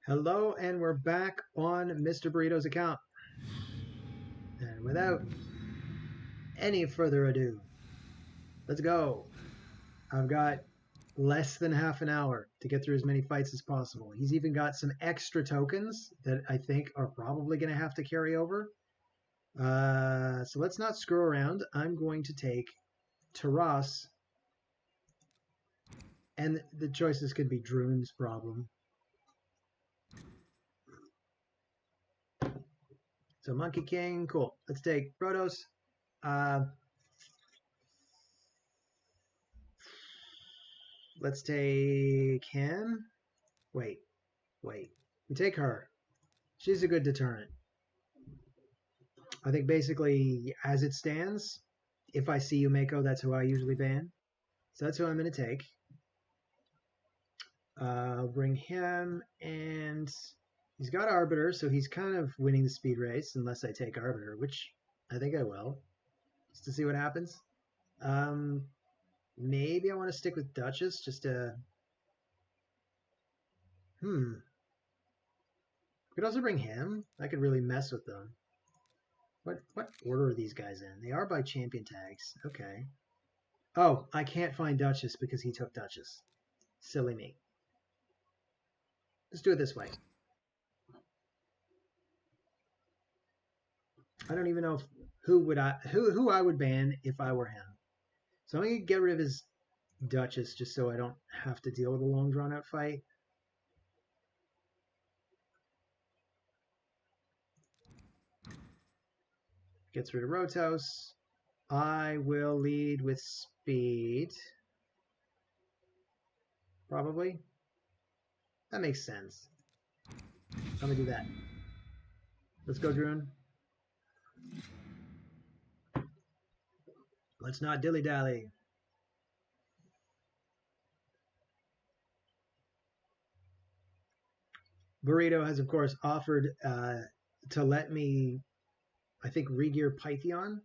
Hello, and we're back on Mr. Burrito's account. And without any further ado, let's go. I've got less than half an hour to get through as many fights as possible. He's even got some extra tokens that I think are probably going to have to carry over. So let's not screw around. I'm going to take Taras, and the choices could be Droon's problem. So Monkey King, cool. Let's take Protos. Let's take him. Wait. We take her. She's a good deterrent. I think basically, as it stands, if I see Yumeko, that's who I usually ban. So that's who I'm going to take. I'll bring him, and he's got Arbiter, so he's kind of winning the speed race, unless I take Arbiter, which I think I will, just to see what happens. Maybe I want to stick with Duchess, just to... Could also bring him. I could really mess with them. What order are these guys in? They are by champion tags. Okay. Oh, I can't find Duchess because he took Duchess. Silly me. Let's do it this way. I don't even know who I would ban if I were him. So I'm gonna get rid of his Duchess just so I don't have to deal with a long drawn out fight. Gets rid of Rotos. I will lead with speed. Probably. That makes sense. I'm gonna do that. Let's go, Droon. Let's not dilly-dally. Burrito has, of course, offered to let me, I think, regear Pythion,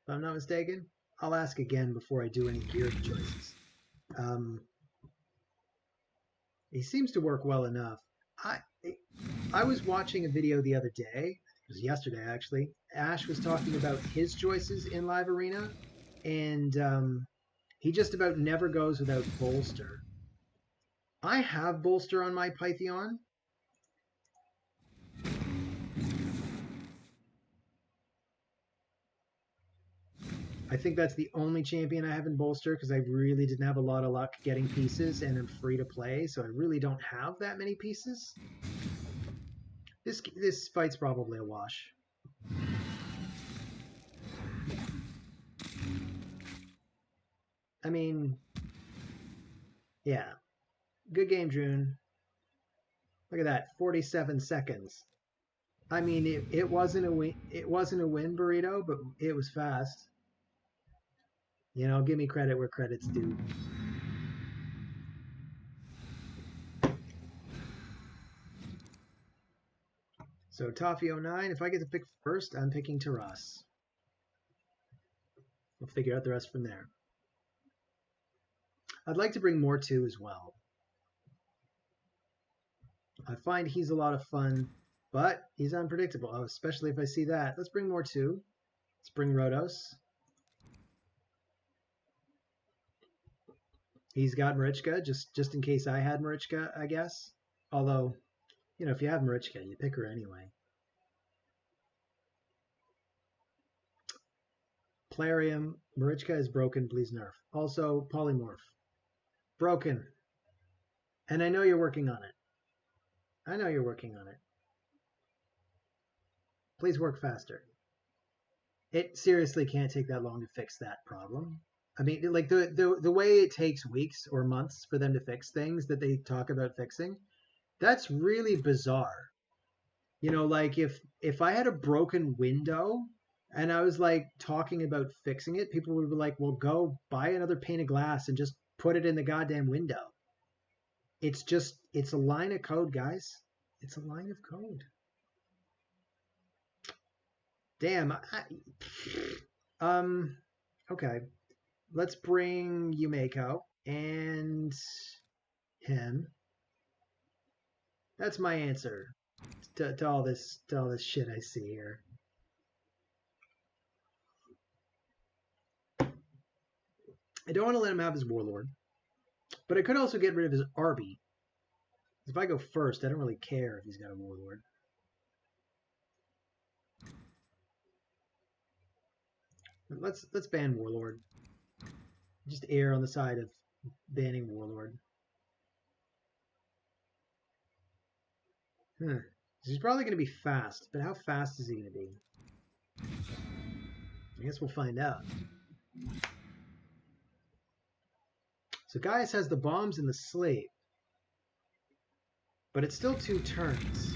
if I'm not mistaken. I'll ask again before I do any gear choices. He seems to work well enough. I was watching a video the other day, it was yesterday actually. Ash was talking about his choices in Live Arena, and he just about never goes without Bolster. I have Bolster on my Pythion. I think that's the only champion I have in Bolster because I really didn't have a lot of luck getting pieces and I'm free to play, so I really don't have that many pieces. This fight's probably a wash. I mean, yeah. Good game, June. Look at that, 47 seconds. I mean, it wasn't a win. It wasn't a win, Burrito, but it was fast. You know, give me credit where credit's due. So Toffee 09, if I get to pick first, I'm picking Taras. We'll figure out the rest from there. I'd like to bring more too as well. I find he's a lot of fun, but he's unpredictable, especially if I see that. Let's bring more too. Let's bring Rotos. He's got Marichka, just in case I had Marichka, I guess. Although, you know, if you have Marichka, you pick her anyway. Plarium, Marichka is broken, please nerf. Also, Polymorph. Broken. And I know you're working on it. I know you're working on it. Please work faster. It seriously can't take that long to fix that problem. I mean, like the way it takes weeks or months for them to fix things that they talk about fixing, that's really bizarre. You know, like if I had a broken window and I was like talking about fixing it, people would be like, well, go buy another pane of glass and just put it in the goddamn window. It's a line of code, guys. It's a line of code. Damn. Okay. Let's bring Yumeko and him. That's my answer to all this shit I see here. I don't want to let him have his warlord, but I could also get rid of his Arbie. If I go first, I don't really care if he's got a warlord. Let's ban warlord. Just err on the side of banning warlord. He's probably going to be fast, but how fast is he going to be? I guess we'll find out. So Gaius has the bombs and the slate, but it's still 2 turns.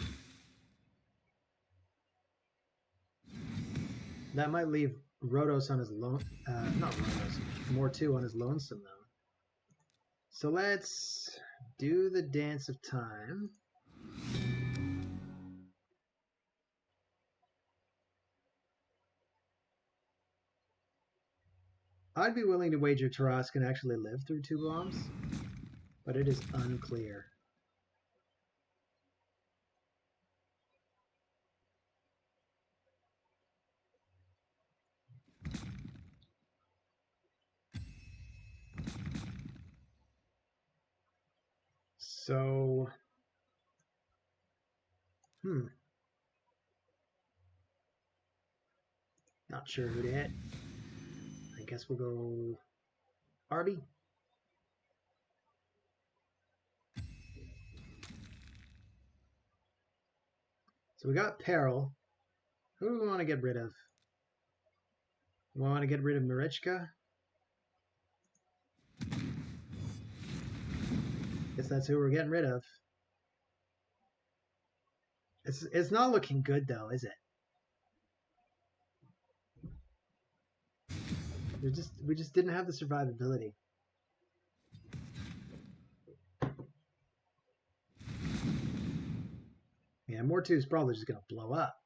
That might leave Rhodos on his not Rhodos, more 2 on his lonesome though. So let's do the dance of time. I'd be willing to wager Taras can actually live through 2 bombs, but it is unclear. So, not sure who to hit. I guess we'll go Arbie. So we got Peril. Who do we want to get rid of? We want to get rid of Marichka. Guess that's who we're getting rid of. It's not looking good though, is it? We just didn't have the survivability. Yeah, more 2 is probably just gonna blow up.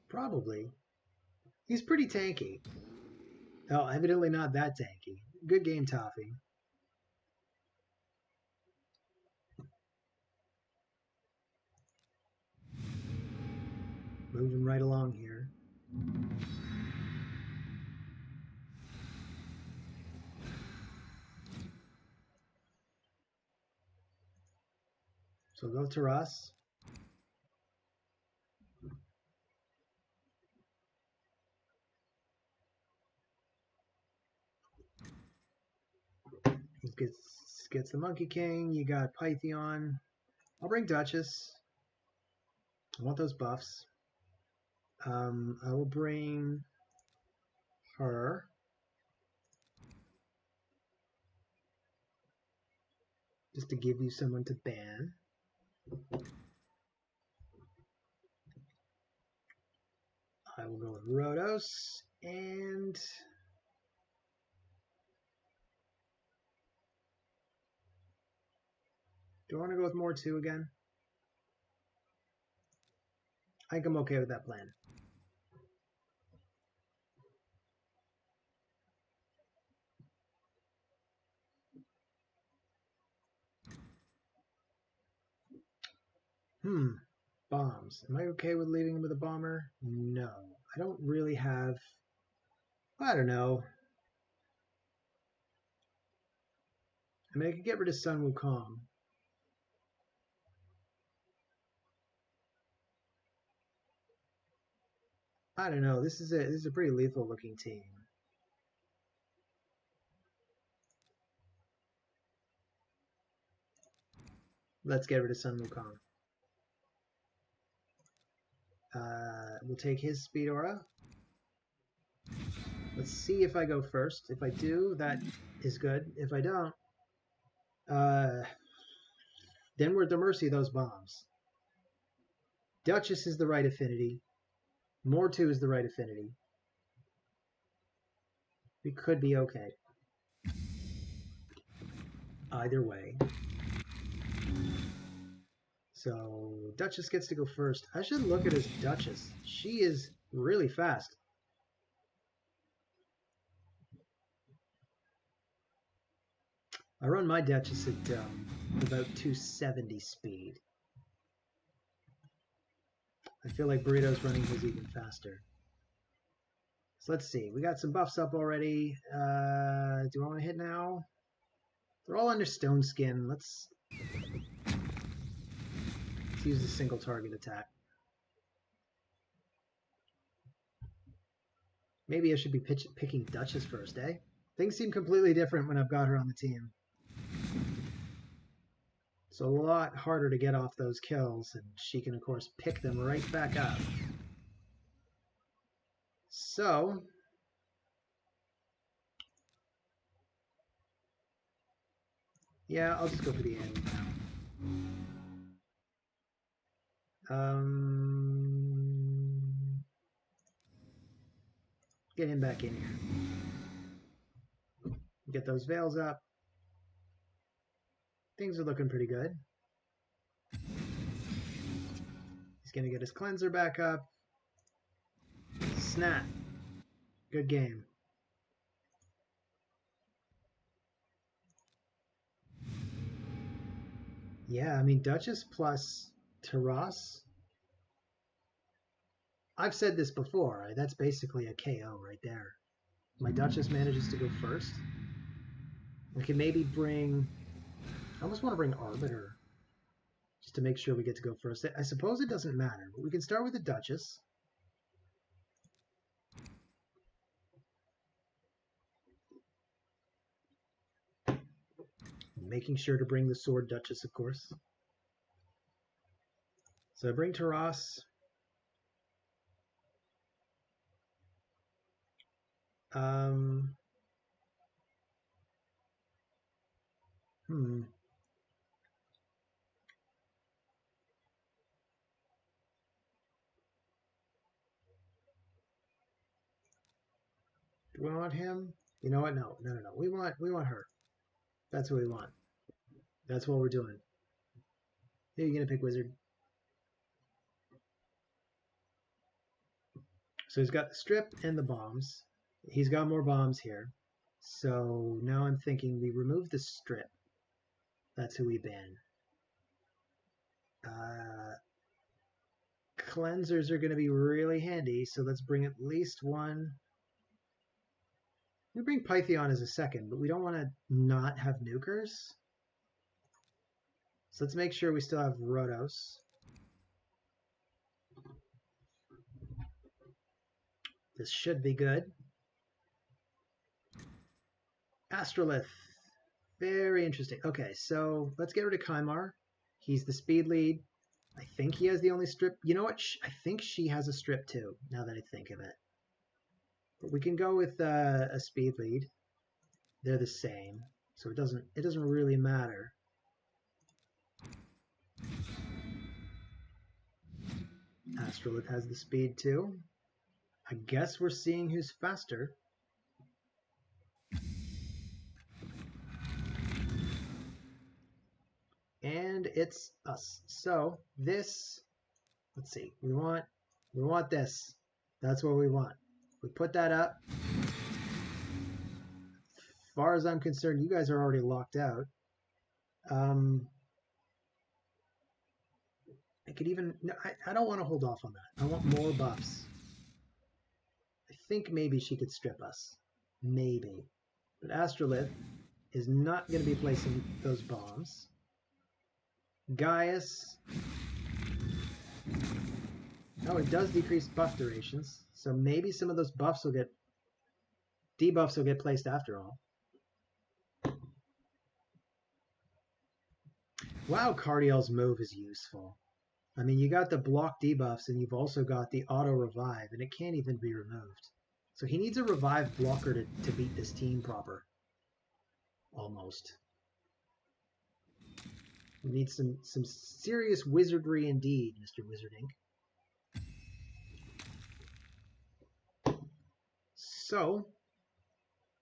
Probably. He's pretty tanky. Oh, evidently not that tanky. Good game, Toffee. Moving right along here. So go to Taras. He gets the Monkey King. You got Pythion. I'll bring Duchess. I want those buffs. I will bring her. Just to give you someone to ban. I will go with Rhodos and do I want to go with more 2 again? I think I'm okay with that plan. Bombs. Am I okay with leaving him with a bomber? No. I don't really have... I don't know. I mean, I could get rid of Sun Wukong. I don't know. This is a pretty lethal looking team. Let's get rid of Sun Wukong. We'll take his speed aura. Let's see if I go first. If I do, that is good. If I don't, then we're at the mercy of those bombs. Duchess is the right affinity. More 2 is the right affinity. We could be okay. Either way. So Duchess gets to go first. I should look at his Duchess. She is really fast. I run my Duchess at about 270 speed. I feel like Burrito's running his even faster. So let's see. We got some buffs up already. Do I want to hit now? They're all under Stone Skin. Let's use a single target attack. Maybe I should be picking Duchess first, eh? Things seem completely different when I've got her on the team. It's a lot harder to get off those kills, and she can, of course, pick them right back up. So, yeah, I'll just go for the end now. Get him back in here. Get those veils up. Things are looking pretty good. He's going to get his cleanser back up. Snap. Good game. Yeah, I mean, Duchess plus Taras. I've said this before. Right? That's basically a KO right there. My Duchess manages to go first. I can maybe bring... I almost want to bring Arbiter. Just to make sure we get to go first. I suppose it doesn't matter, but we can start with the Duchess. Making sure to bring the Sword Duchess, of course. So I bring Taras. Do we want him? You know what? No. We want her. That's what we want. That's what we're doing. Who are you gonna pick, Wizard? So he's got the strip and the bombs. He's got more bombs here. So now I'm thinking we remove the strip. That's who we ban. Cleansers are going to be really handy, so let's bring at least one. We bring Pythion as a second, but we don't want to not have nukers. So let's make sure we still have Rhodos. This should be good. Astrolith. Very interesting. Okay, so let's get rid of Kymar. He's the speed lead. I think he has the only strip. You know what? I think she has a strip too, now that I think of it. But we can go with a speed lead. They're the same, so it doesn't really matter. Astrolith has the speed too. I guess we're seeing who's faster. And it's us. So this, let's see, we want this. That's what we want. We put that up. As far as I'm concerned, you guys are already locked out. I could even, no, I don't want to hold off on that. I want more buffs. I think maybe she could strip us. Maybe. But Astrolith is not going to be placing those bombs. Gaius. Oh, it does decrease buff durations. So maybe some of those buffs will get... debuffs will get placed after all. Wow, Cardiel's move is useful. I mean, you got the block debuffs and you've also got the auto revive, and it can't even be removed. So he needs a revive blocker to beat this team proper. Almost. We need some serious wizardry indeed, Mr. Wizard Inc. So,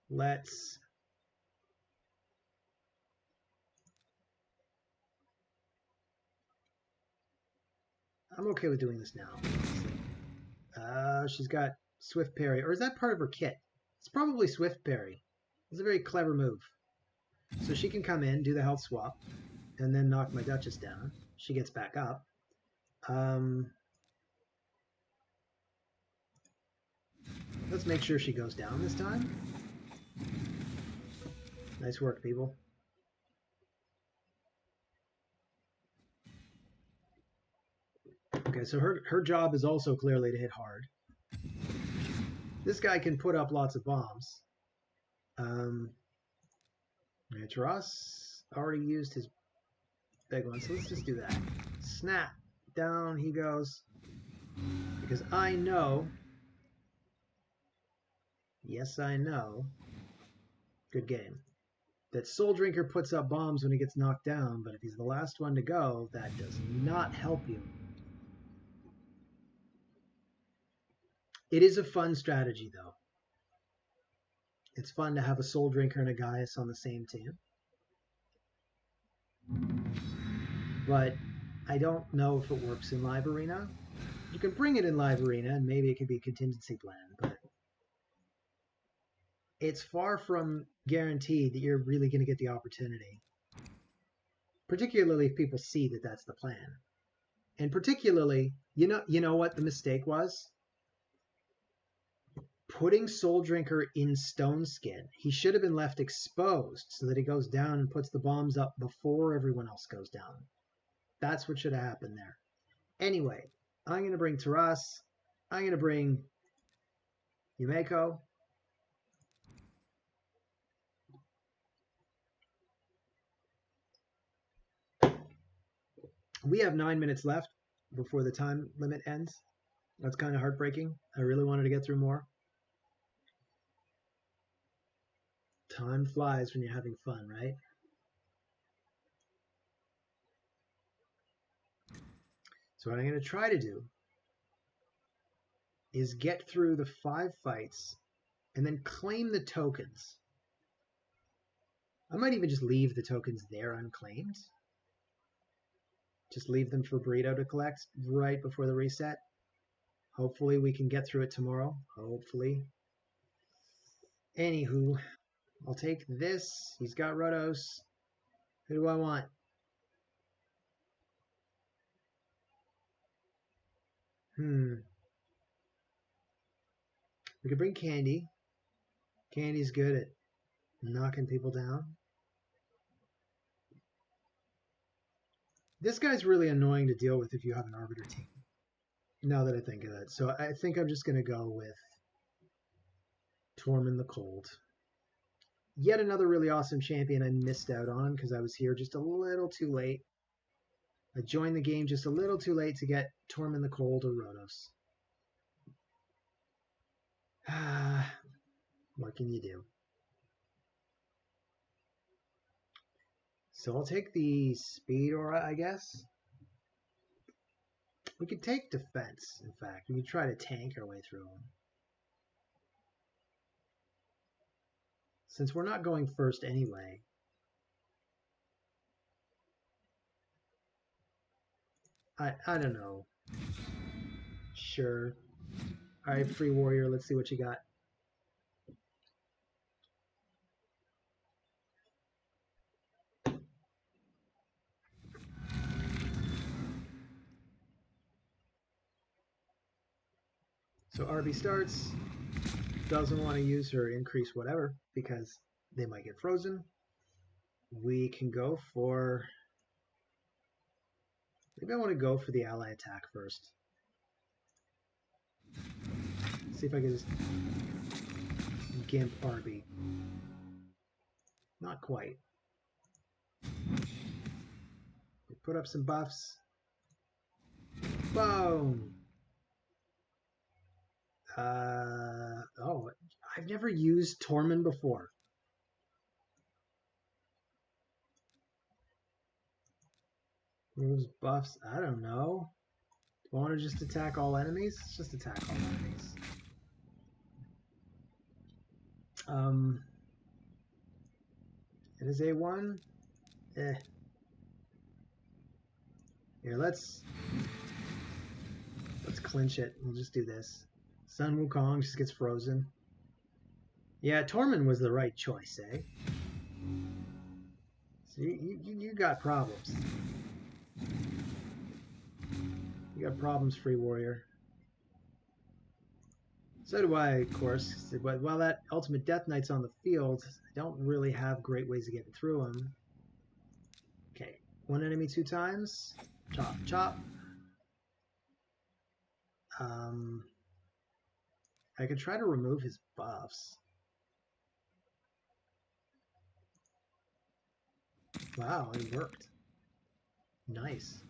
let's... I'm okay with doing this now. She's got Swift Parry. Or is that part of her kit? It's probably Swift Parry. It's a very clever move. So she can come in, do the health swap, and then knock my Duchess down. She gets back up. Let's make sure she goes down this time. Nice work, people. Okay, so her job is also clearly to hit hard. This guy can put up lots of bombs. Ross already used his big one, so let's just do that. Snap. Down he goes. Because I know, yes I know, good game, that Soul Drinker puts up bombs when he gets knocked down, but if he's the last one to go, that does not help you. It is a fun strategy, though. It's fun to have a Soul Drinker and a Gaius on the same team. But I don't know if it works in Live Arena. You can bring it in Live Arena, and maybe it could be a contingency plan, but it's far from guaranteed that you're really going to get the opportunity. Particularly if people see that that's the plan. And particularly, you know what the mistake was? Putting Soul Drinker in Stone Skin. He should have been left exposed so that he goes down and puts the bombs up before everyone else goes down. That's what should have happened there. Anyway, I'm going to bring Taras. I'm going to bring Yumeko. We have 9 minutes left before the time limit ends. That's kind of heartbreaking. I really wanted to get through more. Time flies when you're having fun, right? So what I'm going to try to do is get through the 5 fights and then claim the tokens. I might even just leave the tokens there unclaimed. Just leave them for Burrito to collect right before the reset. Hopefully we can get through it tomorrow. Hopefully. Anywho, I'll take this. He's got Rotos. Who do I want? We could bring Candy. Candy's good at knocking people down. This guy's really annoying to deal with if you have an Arbiter team. Now that I think of it. So I think I'm just going to go with Tormund the Cold. Yet another really awesome champion I missed out on because I was here just a little too late. I joined the game just a little too late to get Tormund the Cold or Rotos. What can you do? So I'll take the Speed Aura, I guess. We could take Defense, in fact. We could try to tank our way through them. Since we're not going first anyway. I don't know. Sure. Alright, Free Warrior, let's see what you got. So Arbie starts, doesn't want to use her increase whatever because they might get frozen. We can go for... Maybe I want to go for the ally attack first. See if I can just gimp Arbie. Not quite. Put up some buffs. Boom! Oh, I've never used Tormund before. Moves, buffs, I don't know. Do I want to just attack all enemies? Let's just attack all enemies. It is A1. Here, let's clinch it. We'll just do this. Sun Wukong just gets frozen. Yeah, Tormund was the right choice, eh? So you got problems. You got problems, Free Warrior. So do I, of course. But while that Ultimate Death Knight's on the field, I don't really have great ways of getting through him. Okay, one enemy 2 times. Chop, chop. I could try to remove his buffs. Wow, it worked. Nice.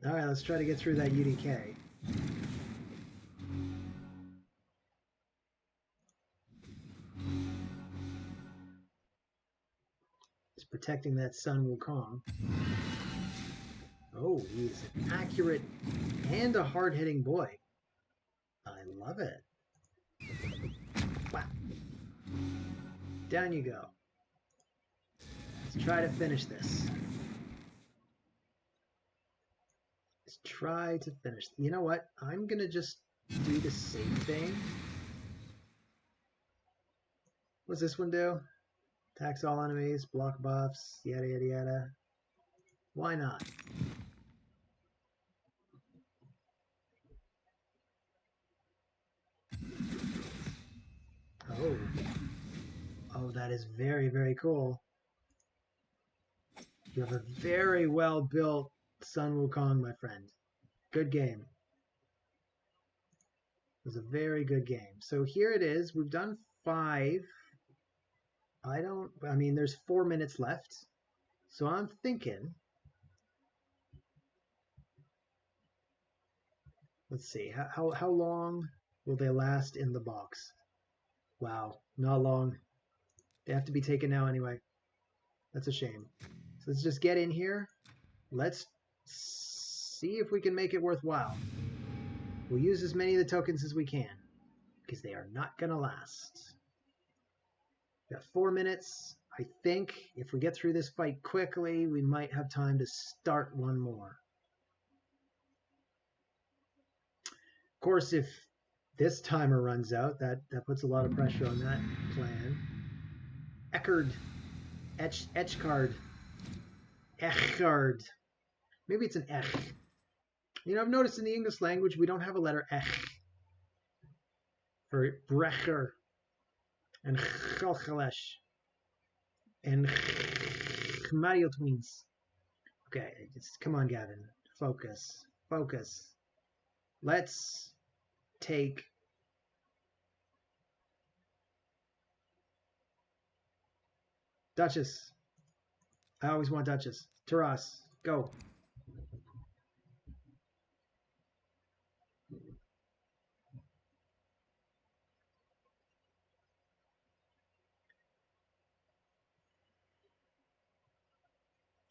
Alright, let's try to get through that UDK. He's protecting that Sun Wukong. Oh, he's an accurate and a hard-hitting boy. I love it. Wow. Down you go. Let's try to finish this. Let's try to finish. You know what? I'm going to just do the same thing. What's this one do? Attacks all enemies, block buffs, yada yada yada. Why not? Oh. Oh, that is very, very cool. You have a very well built Sun Wukong, my friend. Good game. It was a very good game. So here it is. We've done 5. I mean, there's 4 minutes left. So I'm thinking, let's see, how long will they last in the box? Wow, not long. They have to be taken now anyway. That's a shame. So let's just get in here. Let's see if we can make it worthwhile. We'll use as many of the tokens as we can, because they are not going to last. We've got 4 minutes. I think if we get through this fight quickly, we might have time to start one more. Of course, if this timer runs out, that puts a lot of pressure on that plan. Echcard. Maybe it's an ech. You know, I've noticed in the English language, we don't have a letter ech for brecher and chalchalesh and Mario twins. Okay, just come on, Gavin. Focus. Focus. Let's take Duchess. I always want Duchess. Taras, go.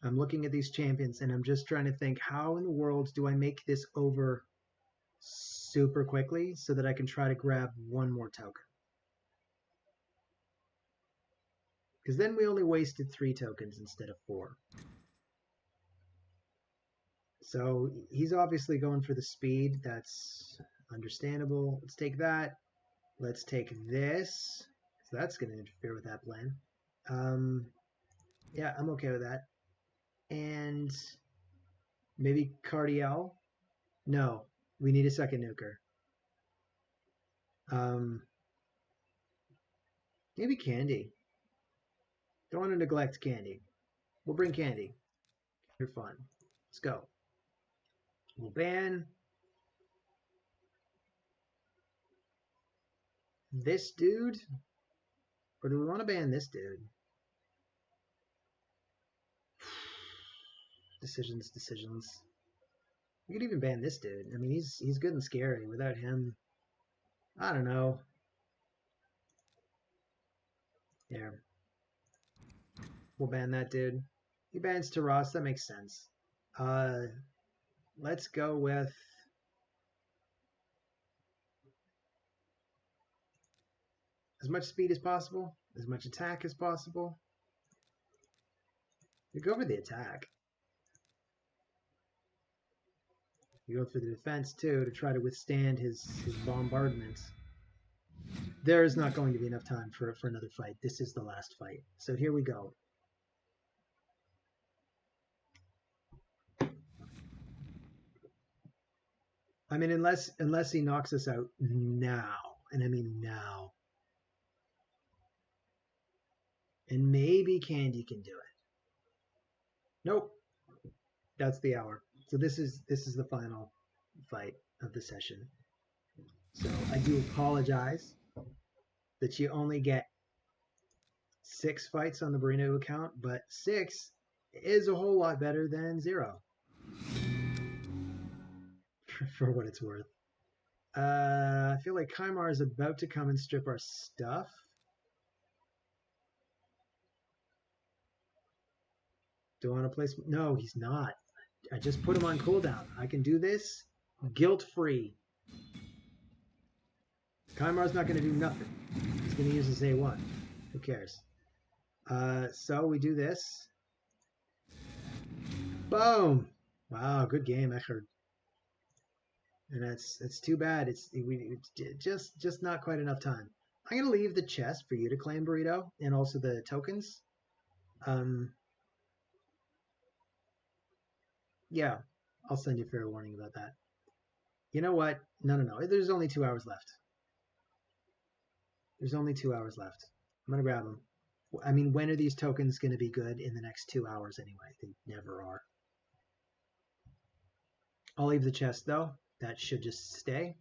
I'm looking at these champions and I'm just trying to think, how in the world do I make this over super quickly so that I can try to grab one more token? Because then we only wasted 3 tokens instead of 4. So he's obviously going for the speed. That's understandable. Let's take that. Let's take this. So that's going to interfere with that plan. Yeah, I'm okay with that. And maybe Cardiel? No, we need a second nuker. Maybe Candy. Don't want to neglect Candy. We'll bring Candy. You're fun. Let's go. We'll ban this dude? Or do we want to ban this dude? Decisions. We could even ban this dude. I mean, he's good and scary. Without him, I don't know. Yeah. We'll ban that dude. He bans Taras. That makes sense. Let's go with as much speed as possible, as much attack as possible. You go for the attack. You go for the defense too to try to withstand his bombardment. There's not going to be enough time for another fight. This is the last fight. So here we go. I mean, unless he knocks us out now, and I mean now. And maybe Candy can do it. Nope. That's the hour. So this is the final fight of the session. So I do apologize that you only get 6 fights on the Burrito account, but 6 is a whole lot better than 0. For what it's worth. I feel like Kymar is about to come and strip our stuff. Do I want to place? No, he's not. I just put him on cooldown. I can do this guilt-free. Kymar's not going to do nothing. He's going to use his A1. Who cares? So we do this. Boom! Wow, good game, Echard. And it's too bad. It's just not quite enough time. I'm going to leave the chest for you to claim, Burrito, and also the tokens. Yeah, I'll send you fair warning about that. You know what? No. There's only 2 hours left. There's only 2 hours left. I'm going to grab them. I mean, when are these tokens going to be good? In the next 2 hours anyway. They never are. I'll leave the chest, though. That should just stay.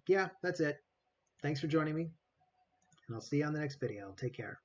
Yeah, that's it. Thanks for joining me. And I'll see you on the next video. Take care.